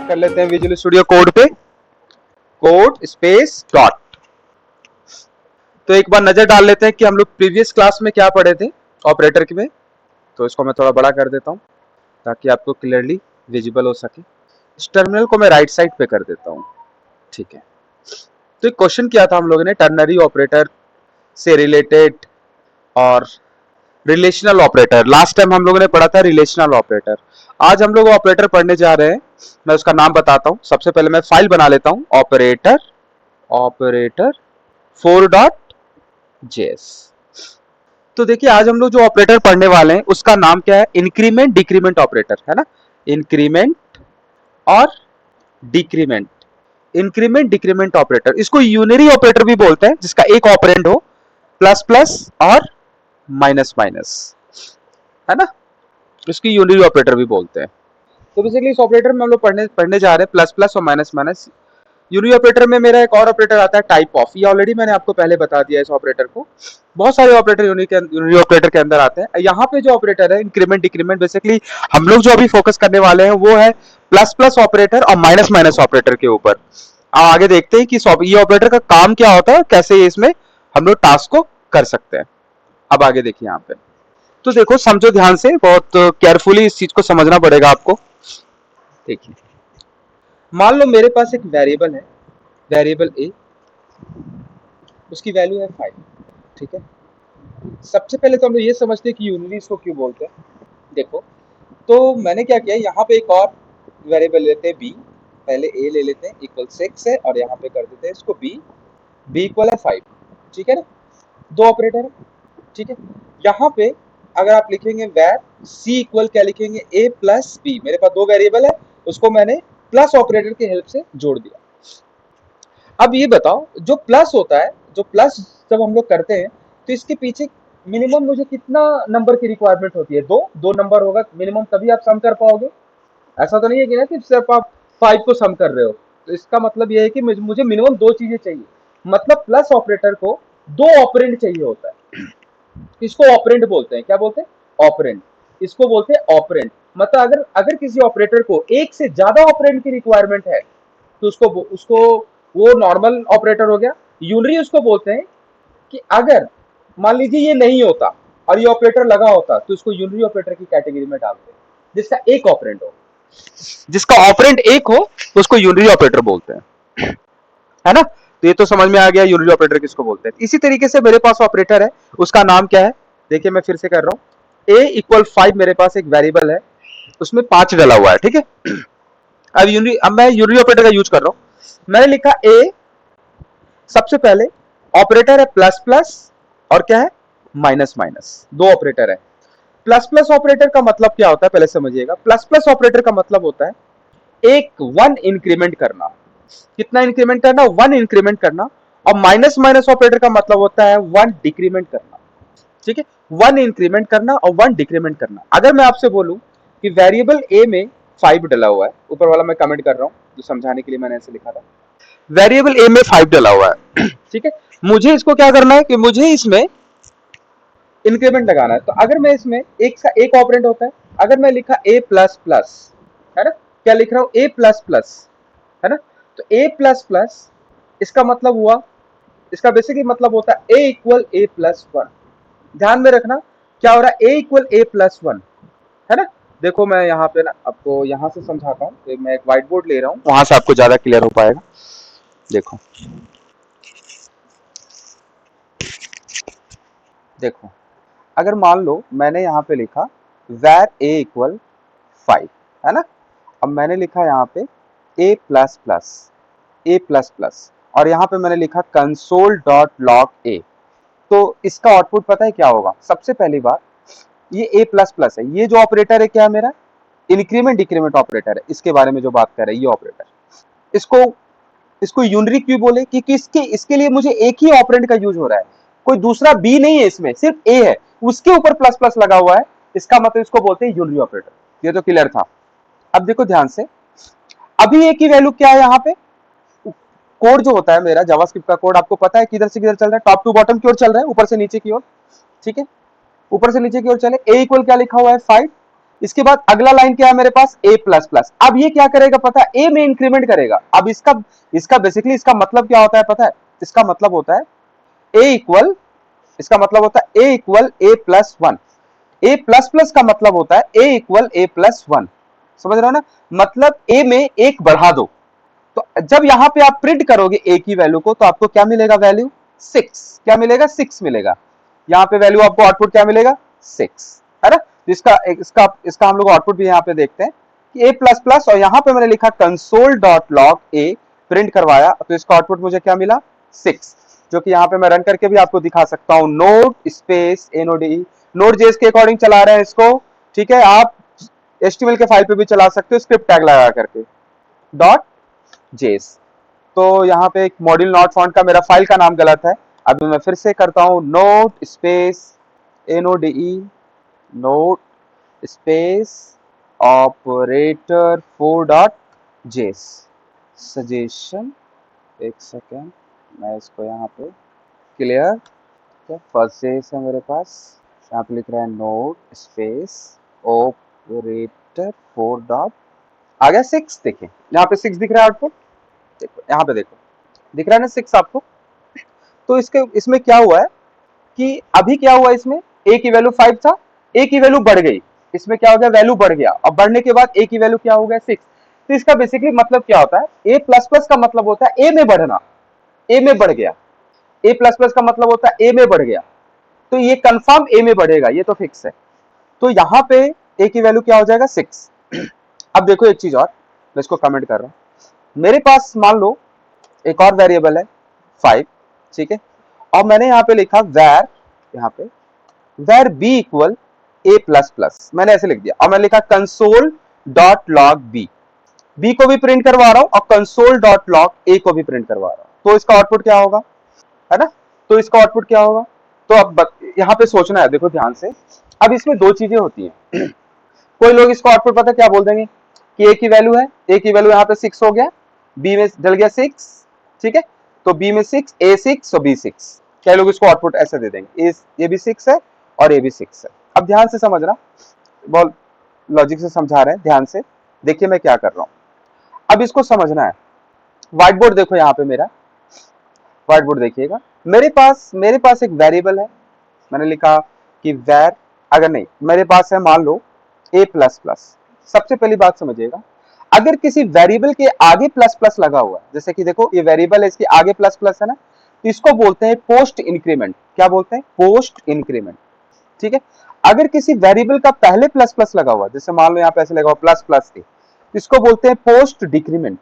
कर लेते हैं विजुअल स्टूडियो कोड पे, कोड स्पेस डॉट। तो एक बार नजर डाल लेते हैं कि हम लोग प्रीवियस क्लास में क्या पढ़े थे ऑपरेटर के में। तो इसको मैं थोड़ा बड़ा कर देता हूँ ताकि आपको क्लियरली विजिबल हो सके। इस टर्मिनल को मैं राइट साइड पे कर देता हूँ, ठीक है। तो एक क्वेश्चन किया था हम लोगों ने टर्नरी ऑपरेटर से रिलेटेड और रिलेशनल ऑपरेटर। लास्ट टाइम हम लोगों ने पढ़ा था रिलेशनल ऑपरेटर। आज हम लोग ऑपरेटर पढ़ने जा रहे हैं। मैं उसका नाम बताता हूँ। सबसे पहले मैं फाइल बना लेता हूँ, ऑपरेटर ऑपरेटर 4.js। तो देखिए आज हम लोग जो ऑपरेटर पढ़ने वाले हैं उसका नाम क्या है, इंक्रीमेंट डिक्रीमेंट ऑपरेटर, है ना। इंक्रीमेंट और डिक्रीमेंट, इंक्रीमेंट डिक्रीमेंट ऑपरेटर। इसको यूनरी ऑपरेटर भी बोलते हैं, जिसका एक ऑपरेंड हो, प्लस प्लस और माइनस माइनस, है ना। इसकी यूनरी ऑपरेटर भी बोलते हैं। तो बेसिकली इस ऑपरेटर में हम लोग पढ़ने जा रहे हैं प्लस प्लस और माइनस माइनस। यूनरी ऑपरेटर में मेरा एक और ऑपरेटर आता है टाइप ऑफ। ये ऑलरेडी मैंने आपको पहले बता दिया इस ऑपरेटर को। बहुत सारे ऑपरेटर यूनरी ऑपरेटर के अंदर आते हैं। यहाँ पे जो ऑपरेटर है इंक्रीमेंट डिक्रीमेंट, बेसिकली हम लोग जो अभी फोकस करने वाले हैं वो है प्लस प्लस ऑपरेटर और माइनस माइनस ऑपरेटर के ऊपर। आगे देखते हैं कि ये ऑपरेटर का काम क्या होता है, कैसे इसमें हम लोग टास्क को कर सकते हैं। अब आगे देखिए यहाँ पे। तो देखो समझो ध्यान से, बहुत केयरफुली इस चीज को समझना पड़ेगा आपको। देखिए मान लो मेरे पास एक वेरिएबल है, वेरिएबल ए, उसकी वैल्यू है 5, ठीक है। सबसे पहले तो हम लोग ये समझते हैं कि यूनिटी इसको क्यों बोलते हैं। देखो तो मैंने क्या किया, यहाँ पे एक और वेरिएबल लेते हैं बी, पहले ए ले लेते हैं इक्वल 6 है और यहाँ पे कर देते हैं इसको बी, बी इक्वल है 5, ठीक है ना। दो ऑपरेटर है, ठीक है। यहाँ पे अगर आप लिखेंगे वैर सी इक्वल क्या लिखेंगे, ए प्लस बी। मेरे पास दो वेरिएबल है, उसको मैंने प्लस ऑपरेटर की हेल्प से जोड़ दिया। अब ये बताओ, जो प्लस होता है, जो प्लस जब हम लोग करते हैं तो इसके पीछे मिनिमम मुझे कितना नंबर की रिक्वायरमेंट होती है, दो नंबर होगा मिनिमम, तभी आप सम कर पाओगे। ऐसा तो नहीं है कि ना कि सिर्फ आप 5 को सम कर रहे हो। तो इसका मतलब यह है कि मुझे मिनिमम दो चीजें चाहिए। मतलब प्लस ऑपरेटर को दो ऑपरेंड चाहिए होता है। इसको ऑपरेंड बोलते हैं। क्या बोलते हैं? ऑपरेंड। इसको बोलते हैं ऑपरेंड। मतलब अगर अगर किसी ऑपरेटर को एक से ज्यादा ऑपरेंड की रिक्वायरमेंट है तो उसको वो नॉर्मल ऑपरेटर हो गया। यूनरी उसको बोलते हैं कि अगर मान लीजिए ये नहीं होता और ये ऑपरेटर लगा होता तो इसको यूनरी ऑपरेटर की कैटेगरी में डालते हैं, जिसका एक ऑपरेंड हो, जिसका ऑपरेंड एक हो तो उसको यूनरी ऑपरेटर बोलते हैं, है ना। तो ये तो समझ में आ गया यूनरी ऑपरेटर किसको बोलते हैं। इसी तरीके से मेरे पास ऑपरेटर है, उसका नाम क्या है, देखिए मैं फिर से कर रहा हूं। ए इक्वल 5 मेरे पास एक वेरिएबल है, उसमें 5 डला हुआ है, ठीक है। अब मैं यूनरी ऑपरेटर का यूज कर रहा हूं। मैंने लिखा ए, सबसे पहले ऑपरेटर है प्लस प्लस और क्या है माइनस माइनस, दो ऑपरेटर है। प्लस प्लस ऑपरेटर का मतलब क्या होता है पहले समझिएगा। प्लस प्लस ऑपरेटर का मतलब होता है एक 1 इंक्रीमेंट करना। कितना इंक्रीमेंट करना? 1 इंक्रीमेंट करना। और माइनस माइनस ऑपरेटर का मतलब होता है 1 डिक्रीमेंट करना, ठीक है। 1 इंक्रीमेंट करना और 1 डिक्रीमेंट करना। अगर मैं आपसे बोलूं कि वेरिएबल ए में 5 डला हुआ है, ऊपर वाला मैं कमेंट कर रहा हूं जो समझाने के लिए मैंने ऐसे लिखा था, वेरिएबल ए में 5 डला हुआ है, ठीक है। मुझे इसको क्या करना है कि मुझे इसमें इंक्रीमेंट लगाना है। तो अगर मैं इसमें एक ऑपरेंड होता है, अगर मैं लिखा ए प्लस प्लस, है ना, क्या लिख रहा हूं, ए प्लस प्लस, है ना। तो ए प्लस प्लस इसका मतलब हुआ, इसका बेसिकली मतलब होता है ए इक्वल ए प्लस 1। ध्यान में रखना क्या हो रहा है, ए इक्वल ए प्लस 1, है ना। देखो मैं यहाँ पे ना आपको यहाँ से समझाता हूँ। तो मैं एक व्हाइट बोर्ड ले रहा हूँ, वहां से आपको ज्यादा क्लियर हो पाएगा। देखो देखो अगर मान लो मैंने यहाँ पे लिखा वैर ए इक्वल 5, है ना। अब मैंने लिखा यहाँ पे ए प्लस प्लस, ए प्लस प्लस, और यहाँ पे मैंने लिखा कंसोल डॉट लॉग ए। तो इसका आउटपुट पता है क्या होगा? सबसे पहली बात, ये ए प्लस प्लस है, ये जो ऑपरेटर है क्या है मेरा, इंक्रीमेंट डिक्रीमेंट ऑपरेटर है। इसके बारे में जो बात कर रहे हैं ये ऑपरेटर, इसको इसको यूनरी क्यों बोले? क्योंकि इसके लिए मुझे एक ही ऑपरेंड का यूज हो रहा है, कोई दूसरा बी नहीं है, इसमें सिर्फ ए है, उसके ऊपर प्लस प्लस लगा हुआ है। इसका मतलब इसको बोलते हैं यूनरी ऑपरेटर। ये तो क्लियर था। अब देखो ध्यान से, अभी ए की वैल्यू क्या है यहाँ पे, कोड जो होता है मेरा जावास्क्रिप्ट का कोड, आपको पता है किधर से किधर चल रहा है, टॉप टू बॉटम की ओर चल रहा है, ऊपर से नीचे की ओर, ठीक है। ऊपर से नीचे की ओर चले, ए इक्वल क्या लिखा हुआ है 5, इसके बाद अगला लाइन क्या है मेरे पास, a प्लस प्लस। अब ये क्या करेगा पता है, a में इंक्रीमेंट करेगा। अब इसका इसका बेसिकली इसका मतलब क्या होता है पता है, इसका मतलब होता है a इक्वल, इसका मतलब होता है a equal a plus one. A plus plus का मतलब होता है a equal a plus one. समझ रहे हो ना, मतलब a में एक बढ़ा दो। तो जब यहां पे आप प्रिंट करोगे a की वैल्यू को, तो आपको क्या मिलेगा, वैल्यू 6। क्या मिलेगा, 6 मिलेगा। यहाँ पे वैल्यू आपको आउटपुट क्या मिलेगा, 6, है ना। तो इसका इसका इसका हम लोग आउटपुट भी यहाँ पे देखते हैं कि a प्लस प्लस, और यहाँ पे मैंने लिखा console dot log a, print करवाया, तो इसका आउटपुट मुझे क्या मिला, 6, जो कि यहाँ पे मैं रन करके भी आपको दिखा सकता हूँ। Node space NODE, node JS के अकॉर्डिंग चला रहे हैं इसको, ठीक है। आप HTML के फाइल पे भी चला सकते हो स्क्रिप्ट टैग लगा करके, डॉट जेएस। तो यहाँ पे एक मॉड्यूल नॉट फाउंड का मेरा फाइल का नाम गलत है। अभी मैं फिर से करता हूँ, node space NODE, node space operator 4.js suggestion. एक सेकेंड, मैं इसको यहाँ पे क्लियर, फर्स्ट जेएस है मेरे पास, यहाँ पे लिख रहा है नोड स्पेस ऑपरेटर 4 डॉट, आ गया 6। देखिए यहाँ पे 6 दिख रहा है आउटपुट, देखो यहाँ पे देखो दिख रहा है ना 6 आपको। तो इसके इसमें क्या हुआ है कि अभी क्या हुआ, इसमें a की वैल्यू 5 था, a की वैल्यू बढ़ गई, इसमें क्या हो गया, वैल्यू बढ़ गया, और बढ़ने के बाद a की वैल्यू क्या हो गया, 6। तो इसका बेसिकली मतलब क्या होता है, a प्लस प्लस का मतलब होता है a में बढ़ना, a में बढ़ गया। a प्लस प्लस का मतलब होता है a में बढ़ गया, तो ये कंफर्म a में बढ़ेगा, ये तो फिक्स है। तो यहाँ पे a की वैल्यू क्या हो जाएगा, 6। अब देखो एक चीज और, मैं इसको कमेंट कर रहा हूं, मेरे पास मान लो एक और वेरिएबल है 5, ठीक है, और मैंने यहाँ पे लिखा वैर, यहाँ पे वैर b equal a plus plus, मैंने ऐसे लिख दिया, और मैंने लिखा कंसोल डॉट लॉग b को भी प्रिंट करवा रहा हूं और कंसोल डॉट लॉग a को भी प्रिंट करवा रहा हूं। तो इसका आउटपुट क्या होगा, है ना, तो इसका आउटपुट क्या होगा। तो अब यहाँ पे सोचना है, देखो ध्यान से। अब इसमें दो चीजें होती हैं कोई लोग इसको आउटपुट पता क्या बोल देंगे कि a की वैल्यू है, a की वैल्यू यहाँ पे 6 हो गया, b में डल गया 6, ठीक है, तो b में 6, a 6 तो b 6, क्या लोग इसको आउटपुट ऐसे दे देंगे, a भी 6 है और a भी 6 है। अब ध्यान से समझना, बहुत लॉजिक से समझा रहे हैं, ध्यान से देखिए मैं क्या कर रहा हूँ। अब इसको समझना है, व्हाइट बोर्ड देखो यहाँ पे मेरा, व्हाइट बोर्ड देखिएगा, मेरे पास एक वेरिएबल है, मैंने लिखा कि वैर, अगर नहीं मेरे पास है मान लो a प्लस प्लस। सबसे पहली बात समझिएगा, अगर किसी वेरिएबल के आगे प्लस प्लस लगा हुआ है, जैसे कि देखो ये वेरिएबल है, इसके आगे प्लस प्लस है ना, तो इसको बोलते हैं पोस्ट इंक्रीमेंट। क्या बोलते हैं, पोस्ट इंक्रीमेंट, ठीक है। अगर किसी वेरिएबल का पहले प्लस प्लस लगा हुआ, जैसे मान लो यहाँ पे ऐसे लगा हुआ प्लस प्लस ए, इसको बोलते हैं post decrement,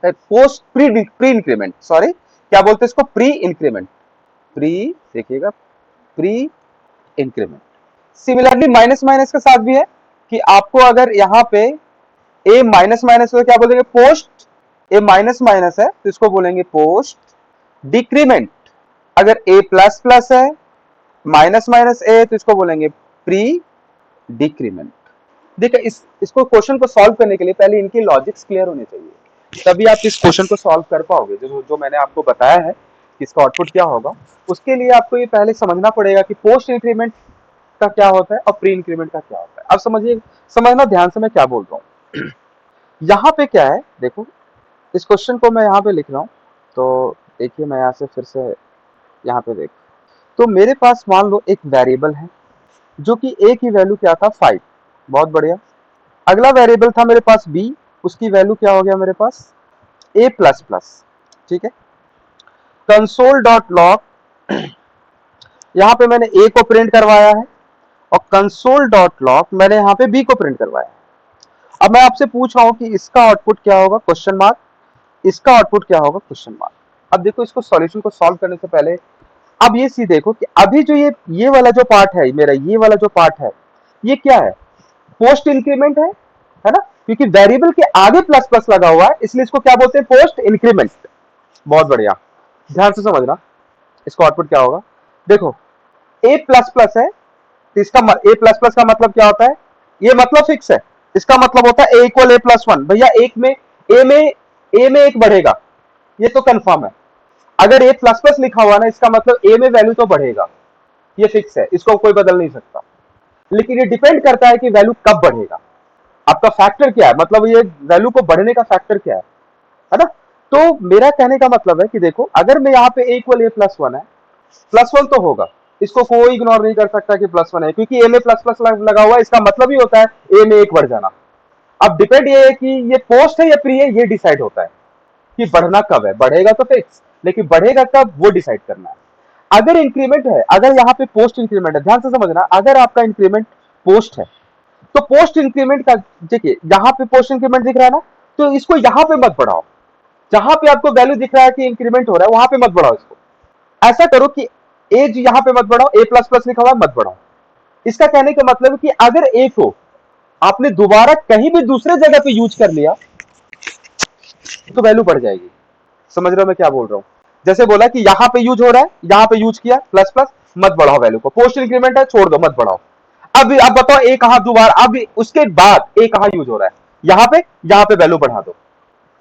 post pre increment, sorry क्या बोलते हैं इसको, प्री इंक्रीमेंट, प्री, देखिएगा pre increment. Similarly minus minus के साथ भी है कि आपको अगर यहाँ पे a माइनस माइनस तो क्या बोलेंगे, पोस्ट, a माइनस माइनस है तो इसको बोलेंगे पोस्ट डिक्रीमेंट। अगर a प्लस प्लस है, माइनस माइनस a तो इसको बोलेंगे प्री डिक्रीमेंट। देखिए इसको क्वेश्चन को सॉल्व करने के लिए पहले इनकी लॉजिक्स क्लियर होने चाहिए, तभी आप इस क्वेश्चन को सॉल्व कर पाओगे। जो मैंने आपको बताया है कि इसका आउटपुट क्या होगा, उसके लिए आपको ये पहले समझना पड़ेगा कि पोस्ट इंक्रीमेंट का क्या होता है और प्री इंक्रीमेंट का क्या होता है। अब समझिए, समझना ध्यान से मैं क्या बोल रहा हूँ। यहाँ पे क्या है, देखो इस क्वेश्चन को मैं यहाँ पे लिख रहा हूँ, तो देखिए मैं यहाँ से फिर से यहाँ पे देख, तो मेरे पास मान लो एक वेरिएबल है जो कि a की वैल्यू क्या था, 5, बहुत बढ़िया। अगला वेरिएबल था मेरे पास b, उसकी वैल्यू क्या हो गया मेरे पास, a प्लस प्लस, ठीक है। कंसोल डॉट लॉग, यहाँ पे मैंने a को प्रिंट करवाया है, और कंसोल डॉट लॉग मैंने यहाँ पे b को प्रिंट करवाया है। अब मैं आपसे पूछ रहा हूँ कि इसका आउटपुट क्या होगा, क्वेश्चन मार्क, इसका आउटपुट क्या होगा, क्वेश्चन मार्क। अब देखो इसको सॉल्यूशन को सॉल्व करने से पहले अब ये सी देखो कि अभी जो ये वाला जो पार्ट है मेरा, ये वाला जो पार्ट है ये क्या है, पोस्ट इंक्रीमेंट है ना, क्योंकि वेरिएबल के आगे प्लस प्लस लगा हुआ है, इसलिए इसको क्या बोलते हैं, पोस्ट इंक्रीमेंट। बहुत बढ़िया, ध्यान से समझना इसको आउटपुट क्या होगा। देखो a प्लस प्लस है, तो इसका a प्लस प्लस का मतलब क्या होता है, ये मतलब फिक्स है, इसका मतलब होता है a equal a plus one. भैया एक में a में एक बढ़ेगा, ये तो कंफर्म है। अगर a प्लस प्लस लिखा हुआ ना, इसका मतलब a में वैल्यू तो बढ़ेगा, ये फिक्स है, इसको कोई बदल नहीं सकता। लेकिन ये डिपेंड करता है कि वैल्यू कब बढ़ेगा, आपका फैक्टर क्या है, मतलब ये वैल्यू को बढ़ने का फैक्टर क्या है ना। तो मेरा कहने का मतलब है कि देखो, अगर मैं यहाँ पे ए इक्वल ए प्लस वन है, प्लस वन तो होगा, इसको कोई इग्नोर नहीं कर सकता कि प्लस वन है, क्योंकि ए में प्लस प्लस लगा हुआ है, इसका मतलब ही होता है ए में एक बढ़ जाना। अब डिपेंड ये है कि ये पोस्ट है या प्री है, ये डिसाइड होता है कि बढ़ना कब है, बढ़ेगा तो फिक्स, लेकिन बढ़ेगा कब वो डिसाइड करना है। अगर इंक्रीमेंट है, अगर यहाँ पे पोस्ट इंक्रीमेंट है, ध्यान से समझना, अगर आपका इंक्रीमेंट पोस्ट है तो पोस्ट इंक्रीमेंट का, देखिए यहाँ पे पोस्ट इंक्रीमेंट दिख रहा है ना, तो इसको यहाँ पे मत बढ़ाओ, जहां पे आपको वैल्यू दिख रहा है कि इंक्रीमेंट हो रहा है वहां पे मत बढ़ाओ इसको। ऐसा करो कि एज यहां पे मत बढ़ाओ, ए प्लस प्लस लिखा हुआ है मत बढ़ाओ। इसका कहने का मतलब है कि अगर ए को आपने दोबारा कहीं भी दूसरे जगह पे यूज कर लिया तो वैल्यू बढ़ जाएगी। समझ रहे हो मैं क्या बोल रहा हूं? जैसे बोला कि यहां पे यूज हो रहा है, यहां पे यूज किया प्लस प्लस, मत बढ़ाओ वैल्यू को, पोस्ट इंक्रीमेंट है छोड़ दो मत बढ़ाओ। अब बताओ ए कहां दोबारा, अब उसके बाद ए कहां यूज हो रहा है, यहां पे वैल्यू बढ़ा दो,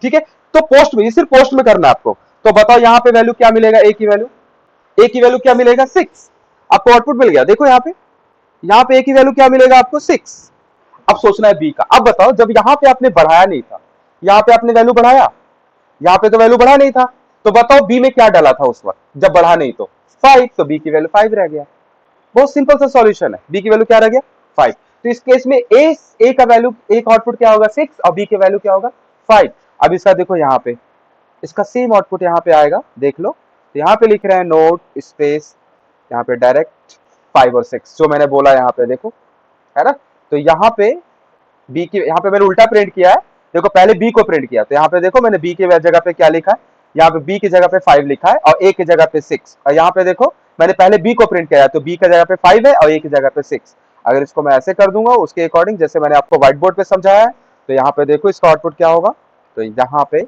ठीक है। तो पोस्ट में, ये सिर्फ पोस्ट में करना है आपको। तो बताओ यहां पे वैल्यू क्या मिलेगा, ए की वैल्यू क्या मिलेगा 6, आपको आउटपुट मिल गया। देखो यहाँ पे ए की वैल्यू क्या मिलेगा आपको 6। अब सोचना है बी का। अब बताओ जब यहां पे आपने बढ़ाया नहीं था, यहां पे आपने वैल्यू बढ़ाया, यहां पे तो वैल्यू बढ़ा नहीं था, तो बताओ बी में क्या डाला था उस वक्त जब बढ़ा नहीं, तो 5, तो बी की वैल्यू 5 रह गया। बहुत सिंपल सा सॉल्यूशन है, बी की वैल्यू क्या रह गया 5। तो इस केस में ए का वैल्यू, ए का आउटपुट क्या होगा 6 और बी की वैल्यू क्या होगा 5। अब इसका देखो यहाँ पे, इसका सेम आउटपुट यहाँ पे आएगा, देख लो। तो यहाँ पे लिख रहे हैं नोट स्पेस, यहाँ पे डायरेक्ट 5 और 6 जो मैंने बोला यहाँ पे देखो, है ना। तो यहाँ पे बी की, यहाँ पे मैंने उल्टा प्रिंट किया है, देखो पहले बी को प्रिंट किया, तो यहाँ पे देखो मैंने बी की जगह पे क्या लिखा है, यहाँ पे बी की जगह पे 5 लिखा है और ए की जगह पे 6, और यहाँ पे देखो मैंने पहले बी को प्रिंट किया है, तो बी की जगह पे 5 है और ए की जगह पे 6। अगर इसको मैं ऐसे कर दूंगा उसके अकॉर्डिंग जैसे मैंने आपको व्हाइट बोर्ड पे समझाया है, तो यहाँ पे देखो इसका आउटपुट क्या होगा, तो यहाँ पे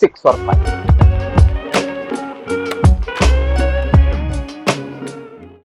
6 और 5।